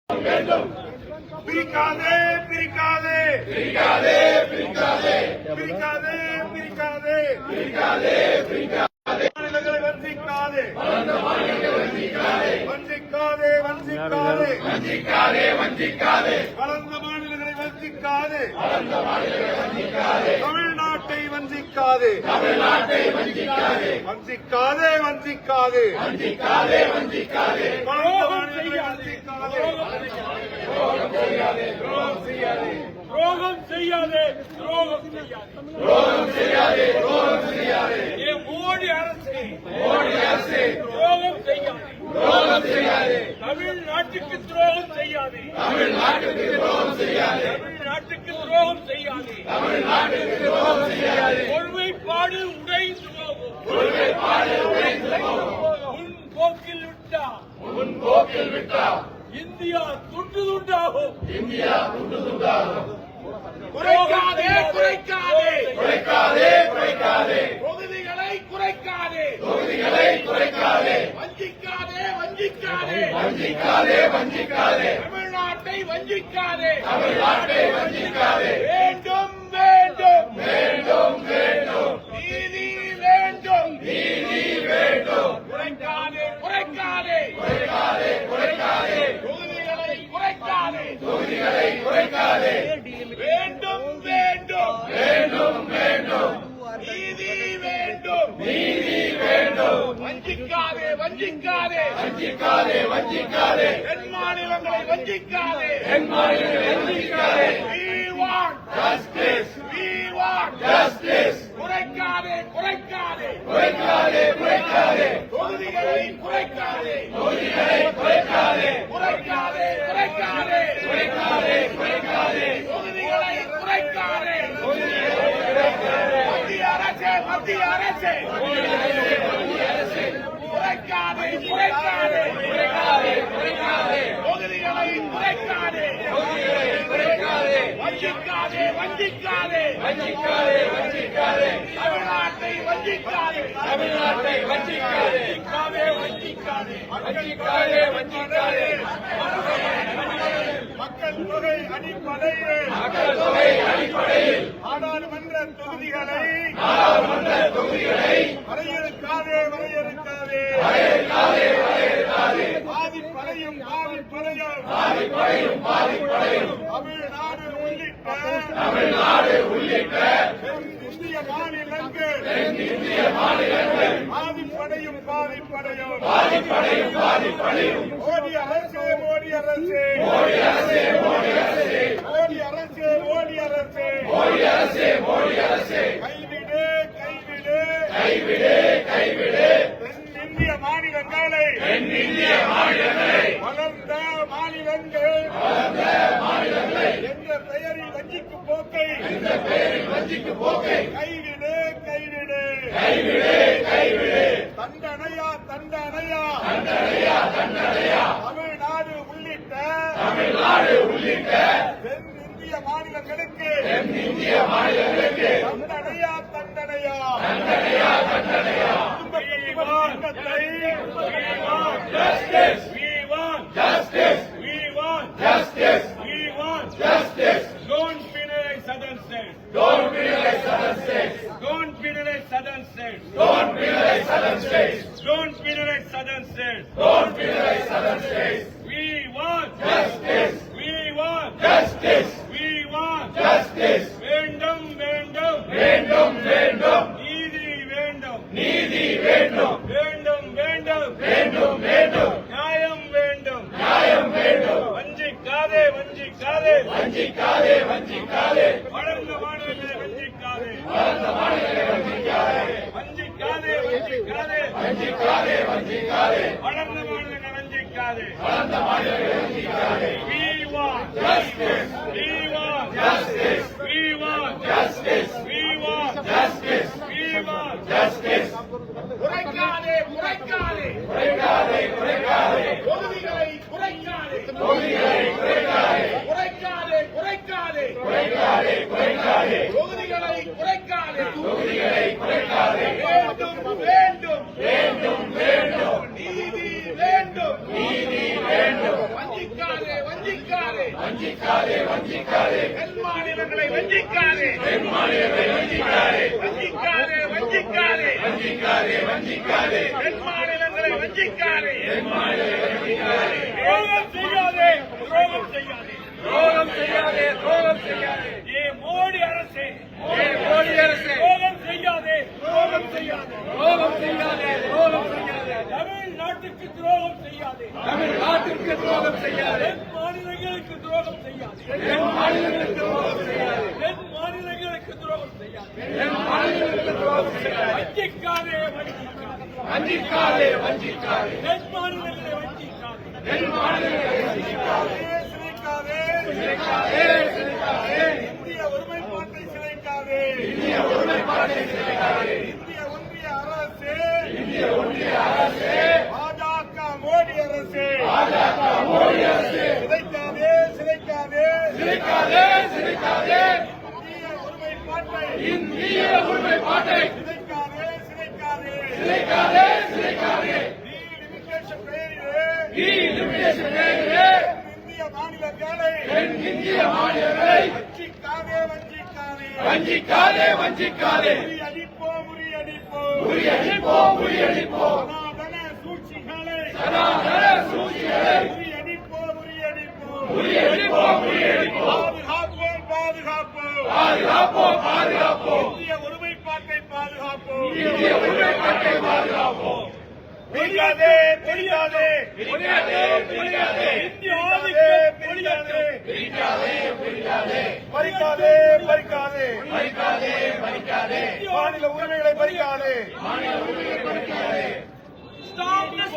பிரிக்காதே பிரிக்காதே பிரிக்காதே பிரிக்காதே பிரிக்காதே பிரிக்காதே பிரிக்காதே பிரிக்காதே மாநிலங்களை வஞ்சிக்காதே வஞ்சிக்காதே வஞ்சிக்காதே வஞ்சிக்காதே வஞ்சிக்காதே வளர்ந்த மாநிலங்களை வஞ்சிக்காதே தமிழ்நாட்டை வஞ்சிக்காதே தமிழ்நாட்டை வஞ்சிக்காதே வஞ்சிக்காதே வஞ்சிக்காதே வஞ்சிக்காதே வஞ்சிக்காதே வளர்ந்த மாநிலங்களை வஞ்சிக்காதே துரோகம் செய்யாதே துரோகம் செய்யாதே துரோகம் செய்யாதே துரோகம் செய்யாதே மோடி அரசு துரோகம் செய்யாதே துரோகம் செய்யாதே தமிழ்நாட்டுக்கு துரோகம் செய்யாதே தமிழ்நாட்டுக்கு துரோகம் செய்யாதே தமிழ்நாட்டுக்கு துரோகம் செய்யாதே தமிழ்நாட்டுக்கு துரோகம் செய்யாதே ஒருமைப்பாடு உடைந்து போகும் ஒருமைப்பாடு உடைந்து போகும் முன் போக்கில் விட்டா இந்தியா துண்டு துண்டாகும் இந்தியா துண்டு துண்டாகும் குறைக்காதே குறைக்காதே குறைக்காதே குறைக்காதே தொகுதிகளை குறைக்காதே தொகுதிகளை குறைக்காதே வஞ்சிக்காதே வஞ்சிக்காதே வஞ்சிக்காதே வஞ்சிக்காதே தமிழ்நாட்டை வஞ்சிக்காதே தமிழ்நாட்டை வஞ்சிக்காதே வேண்டும் வேண்டும் வேண்டும் வேண்டும் நீதி வேண்டும் நீதி வேண்டும் குறைக்காதே குறைக்காதே குறைக்காதே குறைக்காதே தொகுதிகளை குறைக்காதே தொகுதிகளை குறைக்காதே வேண்டும் வேண்டும் வேண்டும் வேண்டும் நீதி வேண்டும் நீதி வேண்டும் வஞ்சிக்காதே வஞ்சிக்காதே வஞ்சிக்காதே வஞ்சிக்காதே தென் மாநிலங்களை வஞ்சிக்காதே தென் மாநிலங்களை வஞ்சிக்காதே we want justice we want justice குறைக்காதே குறைக்காதே குறைக்காதே குறைக்காதே தொகுதிகளை குறைக்காதே தொகுதிகளை குறைக்காதே குறைக்காதே குறைக்காதே குறைக்காதே குறைக்காதே தொகுதிகளை குறைக்காதே மத்திய அரசே மத்திய அரசே குறைக்காதே குறைக்காதே குறைக்காதே குறைக்காதே தொகுதிகளை குறைக்காதே தொகுதிகளை குறைக்காதே வஞ்சிக்காதே வஞ்சிக்காதே வஞ்சிக்காதே வஞ்சிக்காதே தமிழ்நாட்டை வஞ்சிக்காதே தமிழ்நாட்டை வஞ்சிக்காதே வஞ்சிக்காதே வஞ்சிக்காதே வஞ்சிக்காதே மக்கள் தொகை அடிப்படையில் நாடாளுமன்ற தொகுதிகளை வரையறுக்காதே வரையறுக்காதே பாதிப்படையும் தமிழ்நாடு உள்ளிட்ட இந்திய மாநிலங்கள் பாதிப்படையும் மோடி அரசே மோடி அரசே மோடி அரசே மோடி அரசே மோடி அரசே மோடி அரசே மோடி அரசே மோடி அரசே கைவிடு கைவிடு கைவிடு கைவிடு இந்திய மாநிலங்களை வளர்ந்த மாநிலங்கள் என்ற பெயரில் வஞ்சிக்கு போக்கை கைவிடு கைவிடு கைவிடு கைவிடு தண்டனையா தண்டனையா தண்டனையா தண்டனையா தமிழ்நாடு உள்ளிட்ட தென் இந்திய மாநிலங்களுக்கு தண்டனையா தண்டனையா தண்டனையா தண்டனையா Justice! We want justice! We want justice! We want justice! Don't penalize southern states! Don't penalize southern states! Don't penalize southern states! Don't penalize southern states! Don't penalize southern states! Don't penalize southern states! We want justice! We want justice! We want justice! வேண்டும் வேண்டும் வேண்டும் வேண்டும் நீதி வேண்டும் நீதி வேண்டும் வேண்டும் வேண்டும் வேண்டும் வேண்டும் நியாயம் வேண்டும் நியாயம் வேண்டும் வஞ்சிக்காதே வஞ்சிக்காதே வஞ்சிக்காதே வஞ்சிக்காதே வளர்ந்த மாநிலங்களை வஞ்சிக்காதே வளர்ந்த மாநிலங்களை வஞ்சிக்காதே வஞ்சிக்காதே வஞ்சிக்காதே வஞ்சிக்காதே வஞ்சிக்காதே வளர்ந்த மாநிலங்களை வஞ்சிக்காதே வளர்ந்த மாநிலங்களை வஞ்சிக்காதே we want justice we want justice we want justice we want justice we want justice குறைக்காதே குறைக்காதே குறைக்காதே குறைக்காதே தொகுதிகளை குறைக்காதே தொகுதிகளை குறைக்காதே குறைக்காதே குறைக்காதே குறைக்காதே குறைக்காதே தொகுதிகளை குறைக்காதே தொகுதிகளை குறைக்காதே வேண்டும் வேண்டும் வேண்டும் வேண்டும் நீதி வேண்டும் நீதி வேண்டும் வஞ்சிக்காதே வஞ்சிக்காதே தென் மாநிலங்களை வஞ்சிக்காதே தென் மாநிலங்களை வஞ்சிக்காதே வஞ்சிக்காதே வஞ்சிக்காதே வஞ்சிக்காதே வஞ்சிக்காதே தென் மாநிலங்களை வஞ்சிக்காதே தென் மாநிலங்களை வஞ்சிக்காதே துரோகம் செய்யாதே துரோகம் செய்யாதே துரோகம் செய்யாதே துரோகம் செய்யாதே ஏ மோடி அரசே துரோகம் செய்யாதே துரோகம் செய்யாதே துரோகம் செய்யாதே துரோகம் செய்யாதே தமிழ்நாட்டுக்கு துரோகம் செய்யாதே தமிழ்நாட்டுக்கு துரோகம் செய்யாதே தென் மாநிலங்களுக்கு துரோகம் செய்யாதே தென் மாநிலங்களுக்கு துரோகம் செய்யாதே தென் மாநிலங்களுக்கு துரோகம் செய்யாதே தென் மாநிலங்களுக்கு துரோகம் செய்யாதே வஞ்சிக்காதே வஞ்சிக்காதே வஞ்சிக்காதே தென் மாநிலங்களை வஞ்சிக்காதே தென் மாநிலங்களை வஞ்சிக்காதே இந்திய ஒருமைப்பாட்டை சிதைக்காதே இந்திய ஒருமைப்பாட்டை சிதைக்காதே இந்திய ஒன்றிய அரசு பாஜக மோடி அரசு சிதைக்காதே சிதைக்காதே சிதைக்காதே சிதைக்காதே இந்திய ஒருமைப்பாட்டை சிதைக்காதே சிதைக்காதே சிதைக்காதே சிதைக்காதே பெயரிலே இந்திய மாநிலங்களை வஞ்சிக்காதே வஞ்சிக்காதே வஞ்சிக்காதே வஞ்சிக்காதே முறியடிப்போம் முறியடிப்போம் சனாதன சூழ்ச்சிகளை முறியடிப்போம் பாதுகாப்போம் பாதுகாப்போம் பாதுகாப்போம் இந்திய ஒருமைப்பாட்டை பாதுகாப்போம் இந்திய ஒருமைப்பாட்டை பாதுகாப்போம் பொழியாதே பொழியாதே பொழியாதே பொழியாதே பொழியாதே பொழியாதே பறிக்காதே பறிக்காதே பறிக்காதே பறிக்காதே மாநில உரிமைகளை பறிக்காதே மாநில உரிமைகளை பறிக்காதே. Stop this